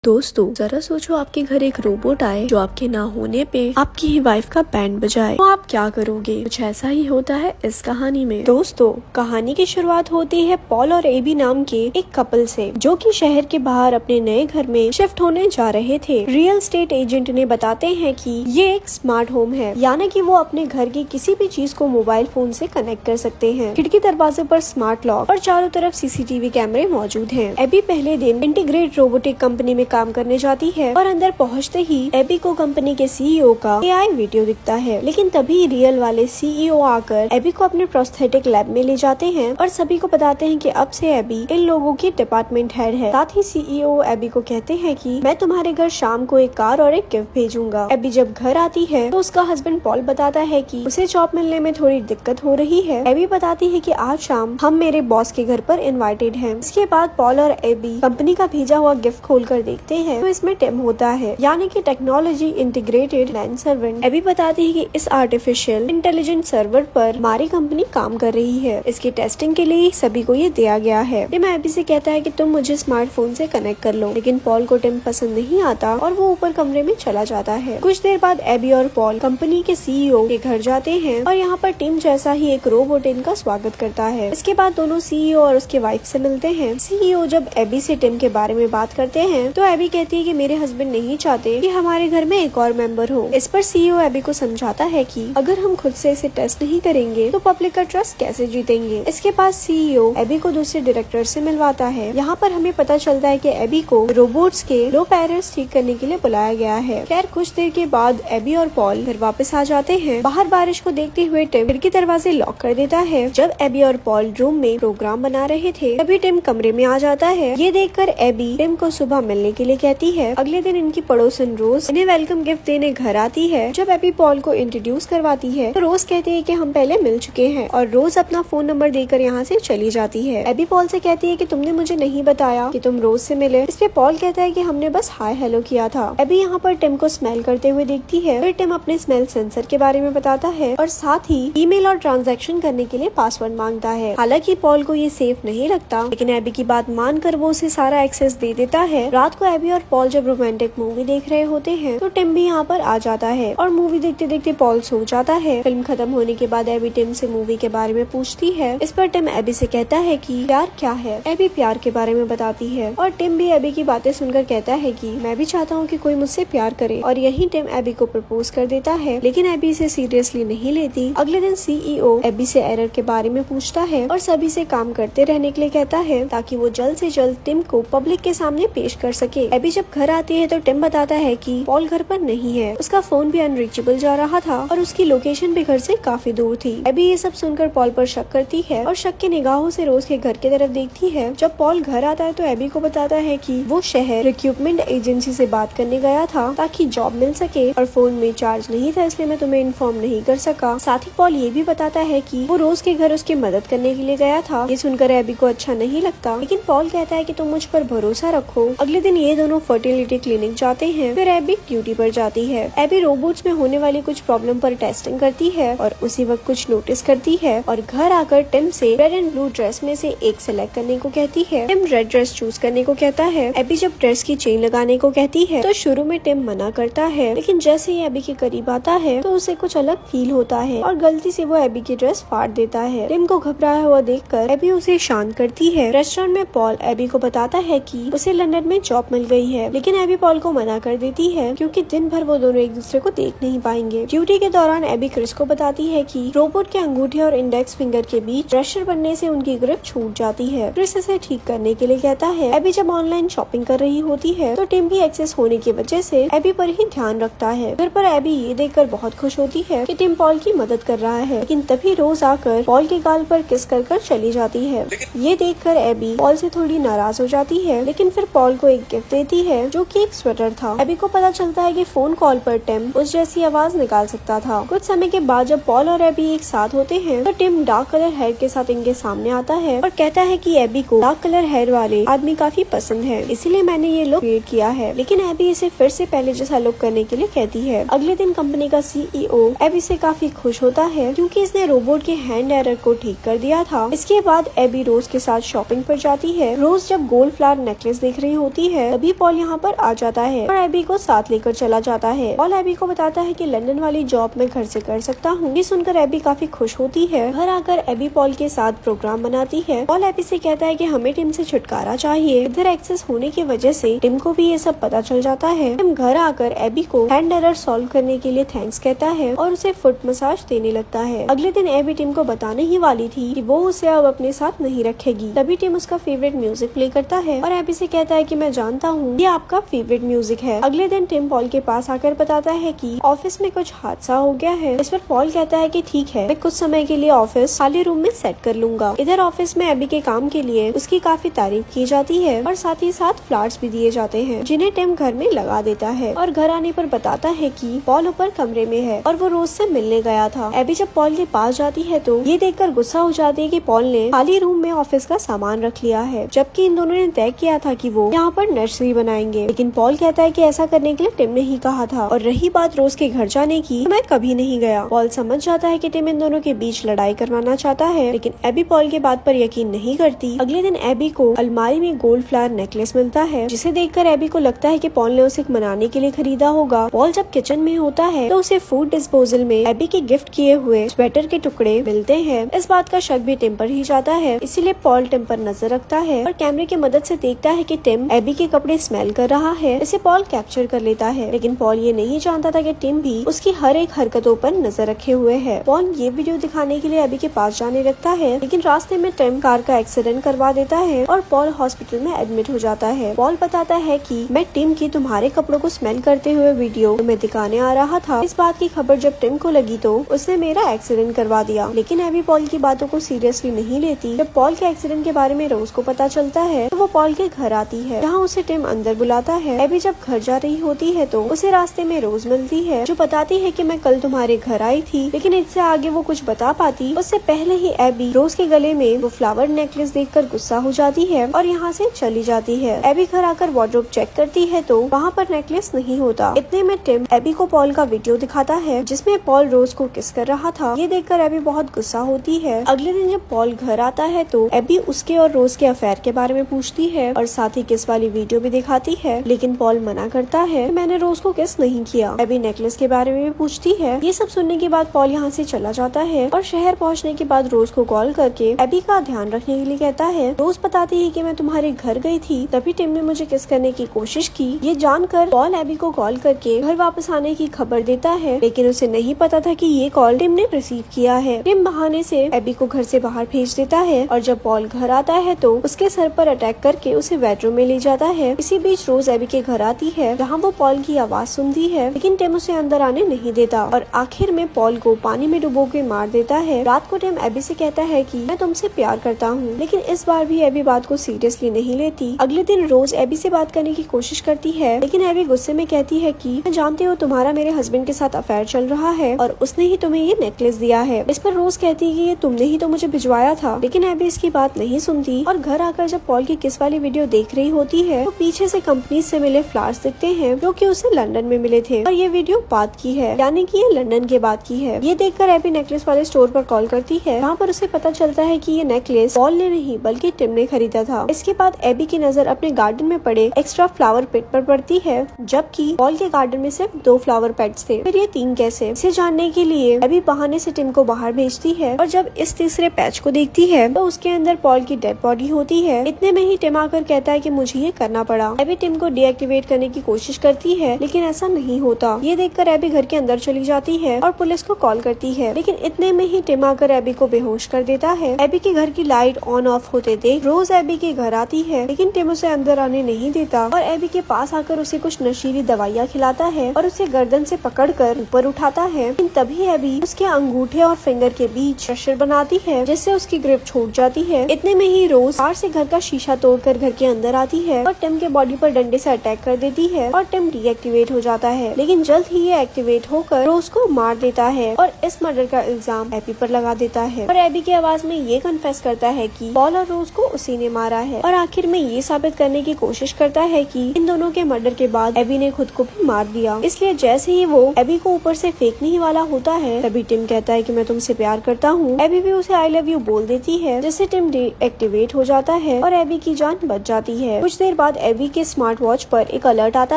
दोस्तों जरा सोचो आपके घर एक रोबोट आए जो आपके ना होने पे आपकी ही वाइफ का बैंड बजाए, तो आप क्या करोगे? कुछ ऐसा ही होता है इस कहानी में। दोस्तों कहानी की शुरुआत होती है पॉल और एबी नाम के एक कपल से, जो कि शहर के बाहर अपने नए घर में शिफ्ट होने जा रहे थे। रियल एस्टेट एजेंट ने बताते हैं कि ये एक स्मार्ट होम है, यानी कि वो अपने घर की किसी भी चीज को मोबाइल फोन से कनेक्ट कर सकते हैं। खिड़की दरवाजे पर स्मार्ट लॉक और चारों तरफ सीसीटीवी कैमरे मौजूद हैं। एबी पहले दिन इंटीग्रेट रोबोटिक कंपनी में काम करने जाती है और अंदर पहुंचते ही एबी को कंपनी के सीईओ का एआई वीडियो दिखता है, लेकिन तभी रियल वाले सीईओ आकर एबी को अपने प्रोस्थेटिक लैब में ले जाते हैं और सभी को बताते हैं कि अब से एबी इन लोगों की डिपार्टमेंट हेड है। साथ ही सीईओ एबी को कहते हैं कि मैं तुम्हारे घर शाम को एक कार और एक गिफ्ट भेजूंगा। एबी जब घर आती है तो उसका हस्बैंड पॉल बताता है कि उसे जॉब मिलने में थोड़ी दिक्कत हो रही है। एबी बताती है कि आज शाम हम मेरे बॉस के घर पर इनवाइटेड हैं। इसके बाद पॉल और एबी कंपनी का भेजा हुआ गिफ्ट खोलकर देखते हैं तो इसमें टिम होता है, यानी कि टेक्नोलॉजी इंटीग्रेटेड मैन सर्वेंट। एबी बताती है कि इस आर्टिफिशियल इंटेलिजेंट सर्वर पर हमारी कंपनी काम कर रही है। इसकी टेस्टिंग के लिए सभी को ये दिया गया है। टिम एबी से कहता है कि तुम मुझे स्मार्टफोन से कनेक्ट कर लो, लेकिन पॉल को टिम पसंद नहीं आता और वो ऊपर कमरे में चला जाता है। कुछ देर बाद एबी और पॉल कंपनी के सीईओ के घर जाते हैं और यहाँ पर टिम जैसा ही एक रोबोट इनका स्वागत करता है। इसके बाद दोनों सीईओ और उसके वाइफ से मिलते हैं। सीईओ जब एबी से टिम के बारे में बात करते हैं तो एबी कहती है कि मेरे हस्बैंड नहीं चाहते कि हमारे घर में एक और मेंबर हो। इस पर सीईओ एबी को समझाता है कि अगर हम खुद से इसे टेस्ट नहीं करेंगे तो पब्लिक का ट्रस्ट कैसे जीतेंगे। इसके बाद सीईओ एबी को दूसरे डायरेक्टर से मिलवाता है। यहाँ पर हमें पता चलता है कि एबी को रोबोट्स के लो पैरेंट्स ठीक करने के लिए बुलाया गया है। खैर कुछ देर के बाद एबी और पॉल घर वापस आ जाते हैं। बाहर बारिश को देखते हुए टिम खिड़की दरवाजे लॉक कर देता है। जब एबी और पॉल रूम में प्रोग्राम बना रहे थे तभी टिम कमरे में आ जाता है। ये देखकर एबी टिम को सुबह मिलने के लिए कहती है। अगले दिन इनकी पड़ोसन रोज इन्हें वेलकम गिफ्ट देने घर आती है। जब एबी पॉल को इंट्रोड्यूस करवाती है तो रोज कहती है कि हम पहले मिल चुके हैं और रोज अपना फोन नंबर देकर यहाँ से चली जाती है। एबी पॉल से कहती है कि तुमने मुझे नहीं बताया कि तुम रोज से मिले। इस पे पॉल कहता है कि हमने बस हाय हेलो किया था। एबी यहाँ पर टिम को स्मेल करते हुए देखती है। फिर टिम अपने स्मेल सेंसर के बारे में बताता है और साथ ही ईमेल और ट्रांजैक्शन करने के लिए पासवर्ड मांगता है। हालांकि पॉल को ये सेफ नहीं लगता, लेकिन एबी की बात मानकर वो उसे सारा एक्सेस दे देता है। रात को एबी और पॉल जब रोमांटिक मूवी देख रहे होते हैं तो टिम भी यहाँ पर आ जाता है और मूवी देखते देखते पॉल सो जाता है। फिल्म खत्म होने के बाद एबी टिम से मूवी के बारे में पूछती है। इस पर टिम एबी से कहता है कि प्यार क्या है। एबी प्यार के बारे में बताती है और टिम भी एबी की बातें सुनकर कहता है कि मैं भी चाहता हूँ कि कोई मुझसे प्यार करे, और यही टिम एबी को प्रपोज कर देता है, लेकिन एबी इसे सीरियसली नहीं लेती। अगले दिन सीईओ एबी से एरर के बारे में पूछता है और सभी से काम करते रहने के लिए कहता है ताकि वो जल्द से जल्द टिम को पब्लिक के सामने पेश कर सके। एबी जब घर आती है तो टिम बताता है कि पॉल घर पर नहीं है, उसका फोन भी अनरीचेबल जा रहा था और उसकी लोकेशन भी घर से काफी दूर थी। एबी ये सब सुनकर पॉल पर शक करती है और शक की निगाहों से रोज के घर की तरफ देखती है। जब पॉल घर आता है तो एबी को बताता है कि वो शहर रिक्रूटमेंट एजेंसी से बात करने गया था ताकि जॉब मिल सके और फोन में चार्ज नहीं था, इसलिए मैं तुम्हें इन्फॉर्म नहीं कर सका। साथ ही पॉल ये भी बताता है कि वो रोज के घर उसकी मदद करने के लिए गया था। ये सुनकर एबी को अच्छा नहीं लगता, लेकिन पॉल कहता है कि तुम मुझ पर भरोसा रखो। अगले दिन ये दोनों फर्टिलिटी क्लिनिक जाते हैं। फिर एबी ड्यूटी पर जाती है। एबी रोबोट्स में होने वाली कुछ प्रॉब्लम पर टेस्टिंग करती है और उसी वक्त कुछ नोटिस करती है और घर आकर टिम से रेड एंड ब्लू ड्रेस में से एक सेलेक्ट करने को कहती है। टिम रेड ड्रेस चूज करने को कहता है। एबी जब ड्रेस की चेन लगाने को कहती है तो शुरू में टिम मना करता है, लेकिन जैसे ही एबी के करीब आता है तो उसे कुछ अलग फील होता है और गलती से वो एबी की ड्रेस फाड़ देता है। टिम को घबराया हुआ देखकर एबी उसे शांत करती है। रेस्टोरेंट में पॉल एबी को बताता है कि उसे लंदन में जॉब मिल गई है, लेकिन एबी पॉल को मना कर देती है क्योंकि दिन भर वो दोनों एक दूसरे को देख नहीं पाएंगे। ड्यूटी के दौरान एबी क्रिस को बताती है कि रोबोट के अंगूठे और इंडेक्स फिंगर के बीच प्रेशर बनने से उनकी ग्रिप छूट जाती है। क्रिस इसे ठीक करने के लिए कहता है। एबी जब ऑनलाइन शॉपिंग कर रही होती है तो टिम की एक्सेस होने की वजह से एबी पर ही ध्यान रखता है। घर पर एबी ये देखकर बहुत खुश होती है कि टिम पॉल की मदद कर रहा है, लेकिन तभी रोज आकर पॉल के गाल पर किस कर चली जाती है। ये देखकर एबी पॉल से थोड़ी नाराज हो जाती है, लेकिन फिर पॉल को एक गिफ्ट देती है जो कि एक स्वेटर था। एबी को पता चलता है कि फोन कॉल पर टिम उस जैसी आवाज निकाल सकता था। कुछ समय के बाद जब पॉल और एबी एक साथ होते हैं तो टिम डार्क कलर हेयर के साथ इनके सामने आता है और कहता है कि एबी को डार्क कलर हेयर वाले आदमी काफी पसंद है, इसीलिए मैंने ये लुक क्रिएट किया है। लेकिन एबी इसे फिर से पहले जैसा लुक करने के लिए कहती है। अगले दिन कंपनी का सीईओ एबी से काफी खुश होता है क्योंकि इसने रोबोट के हैंड एरर को ठीक कर दिया था। इसके बाद एबी रोज के साथ शॉपिंग पर जाती है। रोज जब गोल्ड फ्लावर नेकलेस देख रही होती है तभी पॉल यहाँ पर आ जाता है और एबी को साथ लेकर चला जाता है। पॉल एबी को बताता है कि लंदन वाली जॉब मैं घर से कर सकता हूँ। ये सुनकर एबी काफी खुश होती है। घर आकर एबी पॉल के साथ प्रोग्राम बनाती है। पॉल एबी से कहता है कि हमें टिम से छुटकारा चाहिए। इधर एक्सेस होने की वजह से टिम को भी ये सब पता चल जाता है। टिम घर आकर एबी को हैंड एरर सॉल्व करने के लिए थैंक्स कहता है और उसे फुट मसाज देने लगता है। अगले दिन एबी टिम को बताने ही वाली थी कि वो उसे अब अपने साथ नहीं रखेगी। तभी टिम उसका फेवरेट म्यूजिक प्ले करता है और एबी से कहता है कि मैं जानता हूँ ये आपका फेवरेट म्यूजिक है। अगले दिन टिम पॉल के पास आकर बताता है कि ऑफिस में कुछ हादसा हो गया है। इस पर पॉल कहता है कि ठीक है, मैं कुछ समय के लिए ऑफिस खाली रूम में सेट कर लूंगा। इधर ऑफिस में एबी के काम के लिए उसकी काफी तारीफ की जाती है और साथ ही साथ फ्लावर्स भी दिए जाते हैं जिन्हें टिम घर में लगा देता है और घर आने पर बताता है कि पॉल ऊपर कमरे में है और वो रोज से मिलने गया था। एबी जब पॉल के पास जाती है तो ये देखकर गुस्सा हो जाती है कि पॉल ने खाली रूम में ऑफिस का सामान रख लिया है, जबकि इन दोनों ने तय किया था कि वो यहाँ पर नर्सरी बनाएंगे। लेकिन पॉल कहता है कि ऐसा करने के लिए टिम ने ही कहा था। और रही बात रोज के घर जाने की, तो मैं कभी नहीं गया। पॉल समझ जाता है कि टिम इन दोनों के बीच लड़ाई करवाना चाहता है, लेकिन एबी पॉल के बात पर यकीन नहीं करती। अगले दिन एबी को अलमारी में गोल्ड फ्लावर नेकलेस मिलता है, जिसे देखकर एबी को लगता है कि पॉल ने उसे मनाने के लिए खरीदा होगा। पॉल जब किचन में होता है तो उसे फूड डिस्पोजल में एबी के गिफ्ट किए हुए स्वेटर के टुकड़े मिलते हैं। इस बात का शक भी टिम पर ही जाता है, इसीलिए पॉल टिम पर नजर रखता है और कैमरे की मदद से देखता है कि टिम एबी के कपड़े स्मेल कर रहा है। इसे पॉल कैप्चर कर लेता है, लेकिन पॉल ये नहीं जानता था कि टिम भी उसकी हर एक हरकतों पर नजर रखे हुए है। पॉल ये वीडियो दिखाने के लिए एबी के पास जाने लगता है, लेकिन रास्ते में टिम कार का एक्सीडेंट करवा देता है और पॉल हॉस्पिटल में एडमिट हो जाता है। पॉल बताता है कि मैं टिम की तुम्हारे कपड़ों को स्मेल करते हुए वीडियो तुम्हें दिखाने आ रहा था। इस बात की खबर जब टिम को लगी तो उसने मेरा एक्सीडेंट करवा दिया, लेकिन एबी पॉल की बातों को सीरियसली नहीं लेती। जब पॉल के एक्सीडेंट के बारे में रोज को पता चलता है तो वो पॉल के घर आती है, जहाँ उसे टिम अंदर बुलाता है। एबी जब घर जा रही होती है तो उसे रास्ते में रोज मिलती है, जो बताती है कि मैं कल तुम्हारे घर आई थी, लेकिन इससे आगे वो कुछ बता पाती उससे पहले ही एबी रोज के गले में वो फ्लावर नेकलेस देखकर गुस्सा हो जाती है और यहाँ से चली जाती है। एबी घर आकर वार्डरोब चेक करती है तो वहाँ पर नेकलेस नहीं होता। इतने में टिम एबी को पॉल का वीडियो दिखाता है जिसमें पॉल रोज को किस कर रहा था। ये देखकर एबी बहुत गुस्सा होती है। अगले दिन जब पॉल घर आता है तो एबी उसके और रोज के अफेयर के बारे में पूछती है और साथ ही किस वाली वीडियो भी दिखाती है, लेकिन पॉल मना करता है मैंने रोज को किस नहीं किया। एबी नेकलेस के बारे में भी पूछती है। ये सब सुनने के बाद पॉल यहाँ से चला जाता है और शहर पहुँचने के बाद रोज को कॉल करके एबी का ध्यान रखने के लिए कहता है। रोज बताती है कि मैं तुम्हारे घर गई थी, तभी टिम ने मुझे किस करने की कोशिश की। ये जानकर पॉल एबी को कॉल करके घर वापस आने की खबर देता है, लेकिन उसे नहीं पता था कि ये कॉल टिम ने रिसीव किया है। टिम बहाने से एबी को घर से बाहर भेज देता है और जब पॉल घर आता है तो उसके सर पर अटैक करके उसे बेडरूम में ले जाता है। इसी बीच रोज एबी के घर आती है, जहाँ वो पॉल की आवाज सुनती है, लेकिन टिम उसे अंदर आने नहीं देता और आखिर में पॉल को पानी में डुबो के मार देता है। रात को टिम एबी से कहता है कि मैं तुमसे प्यार करता हूँ, लेकिन इस बार भी एबी बात को सीरियसली नहीं लेती। अगले दिन रोज एबी से बात करने की कोशिश करती है, लेकिन एबी गुस्से में कहती है कि मैं जानती हूँ तुम्हारा मेरे हस्बैंड के साथ अफेयर चल रहा है और उसने ही तुम्हें ये नेकलेस दिया है। इस पर रोज कहती है कि ये तुमने ही तो मुझे भिजवाया था, लेकिन एबी इसकी बात नहीं सुनती और घर आकर जब पॉल की किस वाली वीडियो देख रही होती है तो पीछे से कंपनी से मिले फ्लावर्स दिखते हैं जो कि उसे लंदन में मिले थे और ये वीडियो बाद की है, यानी कि ये लंदन के बाद की है। ये देखकर एबी नेकलेस वाले स्टोर पर कॉल करती है, वहाँ पर उसे पता चलता है कि ये नेकलेस पॉल ने नहीं बल्कि टिम ने खरीदा था। इसके बाद एबी की नजर अपने गार्डन में पड़े एक्स्ट्रा फ्लावर पेट पर पड़ती है, जबकि पॉल के गार्डन में सिर्फ 2 फ्लावर पेट्स थे। फिर ये 3 कैसे? इसे जानने के लिए एबी बहाने से टिम को बाहर भेजती है और जब इस तीसरे पैच को देखती है तो उसके अंदर पॉल की डेड बॉडी होती है। इतने में ही टिम आकर कहता है कि मुझे ये करना पड़ा। एबी टिम को डीएक्टिवेट करने की कोशिश करती है, लेकिन ऐसा नहीं होता। ये देखकर एबी घर के अंदर चली जाती है और पुलिस को कॉल करती है, लेकिन इतने में ही टिम आकर एबी को बेहोश कर देता है। एबी के घर की लाइट ऑन ऑफ होते देख रोज एबी के घर आती है, लेकिन टिम उसे अंदर आने नहीं देता और एबी के पास आकर उसे कुछ नशीली दवाइयाँ खिलाता है और उसे गर्दन से पकड़कर ऊपर उठाता है। लेकिन तभी एबी उसके अंगूठे और फिंगर के बीच प्रेशर बनाती है, जिससे उसकी ग्रिप छूट जाती है। इतने में ही रोज कार से घर का शीशा तोड़कर घर के अंदर आती है और टिम के बॉडी पर डंडे से अटैक कर देती है और टिम डीएक्टिवेट हो जाता है, लेकिन जल्द ही ये एक्टिवेट होकर रोज को मार देता है और इस मर्डर का इल्जाम एबी पर लगा देता है और एबी की आवाज में ये कन्फेस करता है कि पॉल और रोज को उसी ने मारा है और आखिर में ये साबित करने की कोशिश करता है कि इन दोनों के मर्डर के बाद एबी ने खुद को भी मार दिया। इसलिए जैसे ही वो एबी को ऊपर से फेंकने ही वाला होता है तभी टिम कहता है कि मैं तुमसे प्यार करता हूँ। एबी भी उसे आई लव यू बोल देती है, जिससे टिम डीएक्टिवेट हो जाता है और एबी की जान बच जाती है। कुछ देर बाद एबी के स्मार्ट वॉच पर एक अलर्ट आता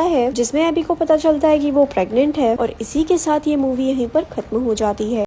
है जिसमें एबी को पता चलता है कि वो प्रेग्नेंट है और इसी के साथ ये मूवी यहीं पर खत्म हो जाती है।